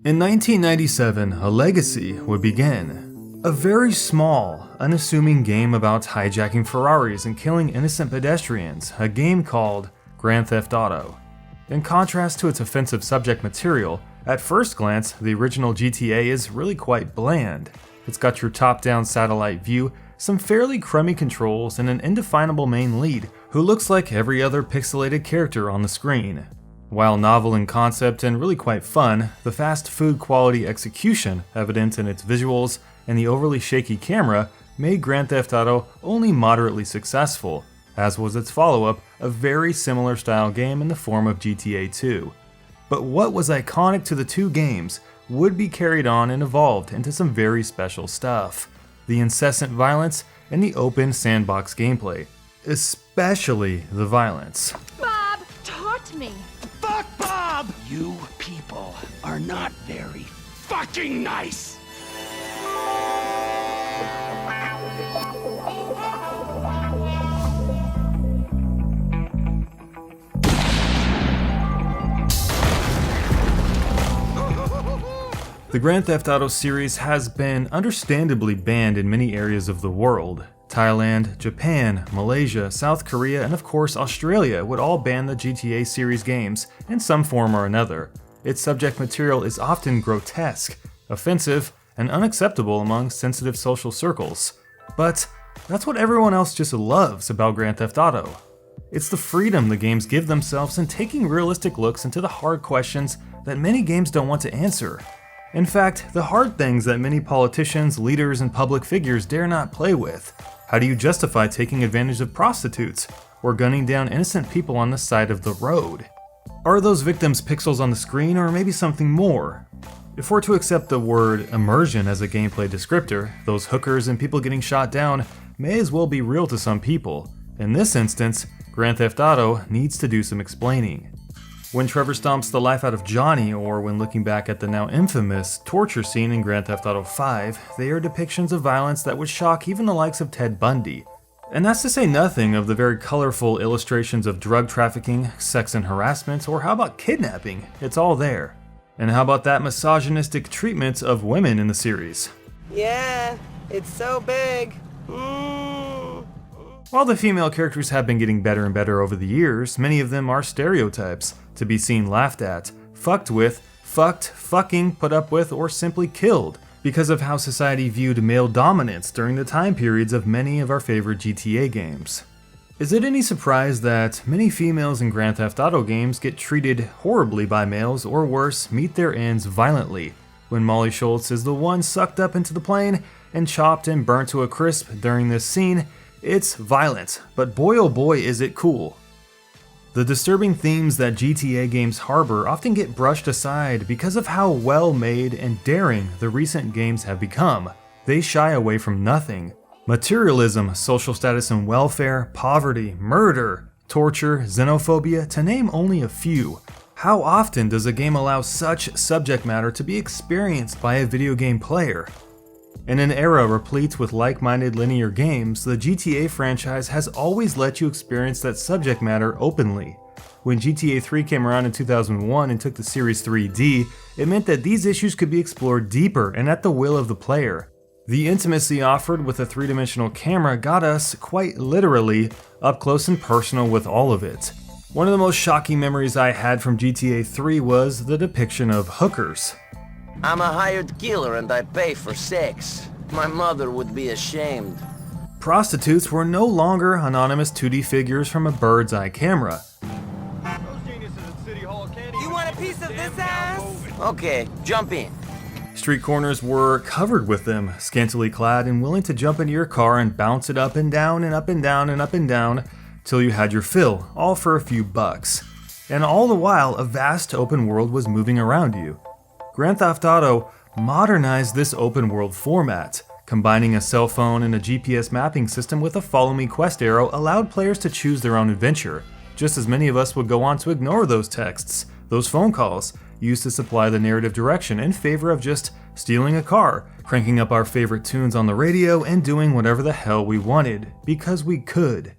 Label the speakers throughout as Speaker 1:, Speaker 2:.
Speaker 1: In 1997, a legacy would begin. A very small, unassuming game about hijacking Ferraris and killing innocent pedestrians, a game called Grand Theft Auto. In contrast to its offensive subject material, at first glance, the original GTA is really quite bland. It's got your top-down satellite view, some fairly crummy controls, and an indefinable main lead who looks like every other pixelated character on the screen. While novel in concept and really quite fun, the fast food quality execution, evident in its visuals, and the overly shaky camera made Grand Theft Auto only moderately successful, as was its follow-up, a very similar style game in the form of GTA 2. But what was iconic to the two games would be carried on and evolved into some very special stuff. The incessant violence and the open sandbox gameplay, especially the violence.
Speaker 2: Bob taught me.
Speaker 3: Fuck Bob! You people are not very fucking nice!
Speaker 1: The Grand Theft Auto series has been understandably banned in many areas of the world. Thailand, Japan, Malaysia, South Korea, and of course Australia would all ban the GTA series games in some form or another. Its subject material is often grotesque, offensive, and unacceptable among sensitive social circles. But that's what everyone else just loves about Grand Theft Auto. It's the freedom the games give themselves in taking realistic looks into the hard questions that many games don't want to answer. In fact, the hard things that many politicians, leaders, and public figures dare not play with. How do you justify taking advantage of prostitutes, or gunning down innocent people on the side of the road? Are those victims pixels on the screen, or maybe something more? If we're to accept the word immersion as a gameplay descriptor, those hookers and people getting shot down may as well be real to some people. In this instance, Grand Theft Auto needs to do some explaining. When Trevor stomps the life out of Johnny, or when looking back at the now infamous torture scene in Grand Theft Auto 5, they are depictions of violence that would shock even the likes of Ted Bundy. And that's to say nothing of the very colorful illustrations of drug trafficking, sex and harassment, or how about kidnapping? It's all there. And how about that misogynistic treatment of women in the series?
Speaker 4: Yeah, it's so big.
Speaker 1: While the female characters have been getting better and better over the years, many of them are stereotypes, to be seen laughed at, fucked with, fucked, fucking, put up with, or simply killed, because of how society viewed male dominance during the time periods of many of our favorite GTA games. Is it any surprise that many females in Grand Theft Auto games get treated horribly by males, or worse, meet their ends violently? When Molly Schultz is the one sucked up into the plane and chopped and burnt to a crisp during this scene, it's violent, but boy oh boy is it cool. The disturbing themes that GTA games harbor often get brushed aside because of how well made and daring the recent games have become. They shy away from nothing. Materialism, social status and welfare, poverty, murder, torture, xenophobia, to name only a few. How often does a game allow such subject matter to be experienced by a video game player? In an era replete with like-minded linear games, the GTA franchise has always let you experience that subject matter openly. When GTA 3 came around in 2001 and took the series 3D, it meant that these issues could be explored deeper and at the will of the player. The intimacy offered with a three-dimensional camera got us, quite literally, up close and personal with all of it. One of the most shocking memories I had from GTA 3 was the depiction of hookers.
Speaker 4: I'm a hired killer and I pay for sex. My mother would be ashamed.
Speaker 1: Prostitutes were no longer anonymous 2D figures from a bird's eye camera.
Speaker 4: You want a piece of this ass? Okay, jump in.
Speaker 1: Street corners were covered with them, scantily clad and willing to jump into your car and bounce it up and down and up and down and up and down till you had your fill, all for a few bucks. And all the while, a vast open world was moving around you. Grand Theft Auto modernized this open world format. Combining a cell phone and a GPS mapping system with a follow me quest arrow allowed players to choose their own adventure, just as many of us would go on to ignore those texts, those phone calls, used to supply the narrative direction in favor of just stealing a car, cranking up our favorite tunes on the radio, and doing whatever the hell we wanted, because we could.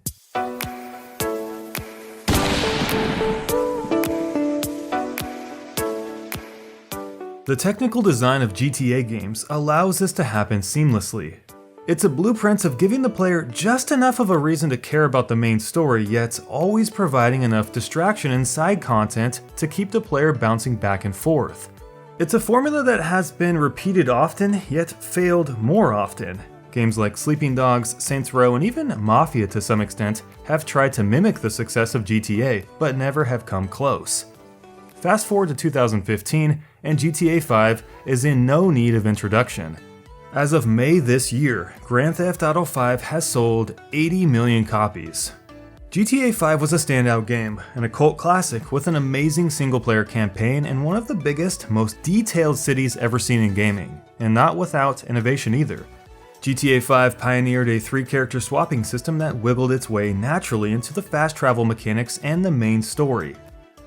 Speaker 1: The technical design of GTA games allows this to happen seamlessly. It's a blueprint of giving the player just enough of a reason to care about the main story, yet always providing enough distraction and side content to keep the player bouncing back and forth. It's a formula that has been repeated often, yet failed more often. Games like Sleeping Dogs, Saints Row, and even Mafia to some extent have tried to mimic the success of GTA, but never have come close. Fast forward to 2015, and GTA 5 is in no need of introduction. As of May this year, Grand Theft Auto 5 has sold 80 million copies. GTA 5 was a standout game, and a cult classic with an amazing single-player campaign and one of the biggest, most detailed cities ever seen in gaming, and not without innovation either. GTA 5 pioneered a 3-character swapping system that wiggled its way naturally into the fast travel mechanics and the main story.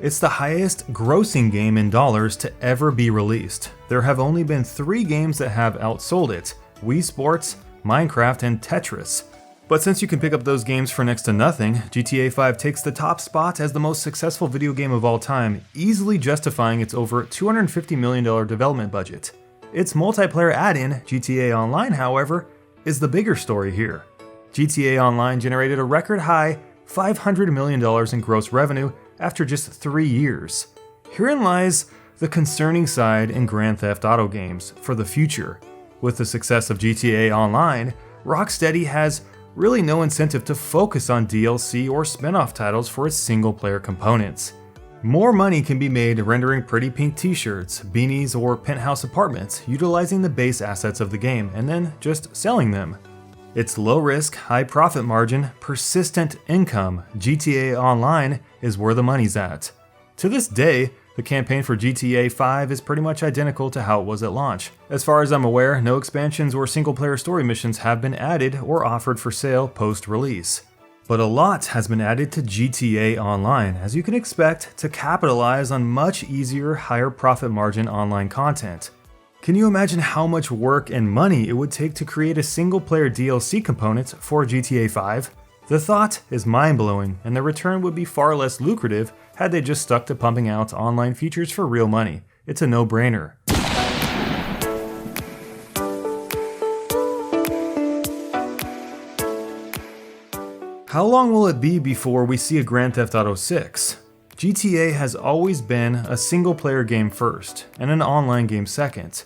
Speaker 1: It's the highest grossing game in dollars to ever be released. There have only been 3 games that have outsold it: Wii Sports, Minecraft, and Tetris. But since you can pick up those games for next to nothing, GTA 5 takes the top spot as the most successful video game of all time, easily justifying its over $250 million development budget. Its multiplayer add-in, GTA Online, however, is the bigger story here. GTA Online generated a record high $500 million in gross revenue after just 3 years. Herein lies the concerning side in Grand Theft Auto games for the future. With the success of GTA Online, Rocksteady has really no incentive to focus on DLC or spin-off titles for its single-player components. More money can be made rendering pretty pink t-shirts, beanies, or penthouse apartments utilizing the base assets of the game and then just selling them. Its low-risk, high-profit margin, persistent income, GTA Online is where the money's at. To this day, the campaign for GTA 5 is pretty much identical to how it was at launch. As far as I'm aware, no expansions or single-player story missions have been added or offered for sale post-release. But a lot has been added to GTA Online, as you can expect, to capitalize on much easier, higher profit margin online content. Can you imagine how much work and money it would take to create a single-player DLC component for GTA 5? The thought is mind-blowing, and the return would be far less lucrative had they just stuck to pumping out online features for real money. It's a no-brainer. How long will it be before we see a Grand Theft Auto 6? GTA has always been a single-player game first, and an online game second.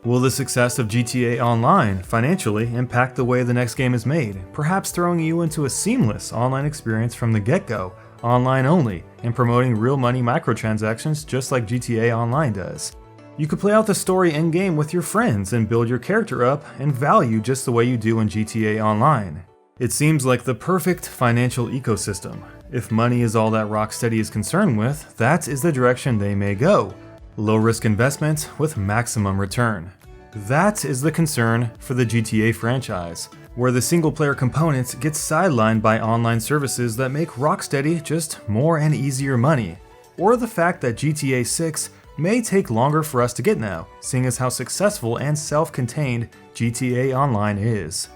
Speaker 1: Will the success of GTA Online financially impact the way the next game is made, perhaps throwing you into a seamless online experience from the get-go, online only, and promoting real money microtransactions just like GTA Online does? You could play out the story in-game with your friends and build your character up and value just the way you do in GTA Online. It seems like the perfect financial ecosystem. If money is all that Rocksteady is concerned with, that is the direction they may go. Low-risk investment with maximum return. That is the concern for the GTA franchise, where the single-player component gets sidelined by online services that make Rocksteady just more and easier money, or the fact that GTA 6 may take longer for us to get now, seeing as how successful and self-contained GTA Online is.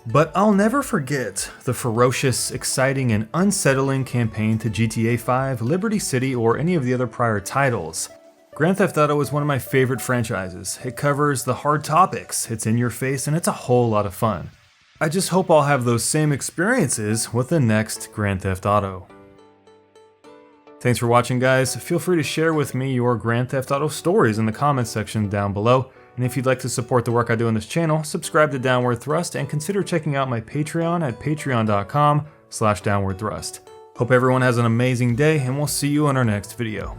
Speaker 1: But I'll never forget the ferocious, exciting, and unsettling campaign to GTA 5, Liberty City, or any of the other prior titles. Grand Theft Auto is one of my favorite franchises. It covers the hard topics, it's in your face, and it's a whole lot of fun. I just hope I'll have those same experiences with the next Grand Theft Auto. Thanks for watching, guys. Feel free to share with me your Grand Theft Auto stories in the comments section down below. And if you'd like to support the work I do on this channel, subscribe to Downward Thrust and consider checking out my Patreon at patreon.com/downwardthrust. Hope everyone has an amazing day, and we'll see you in our next video.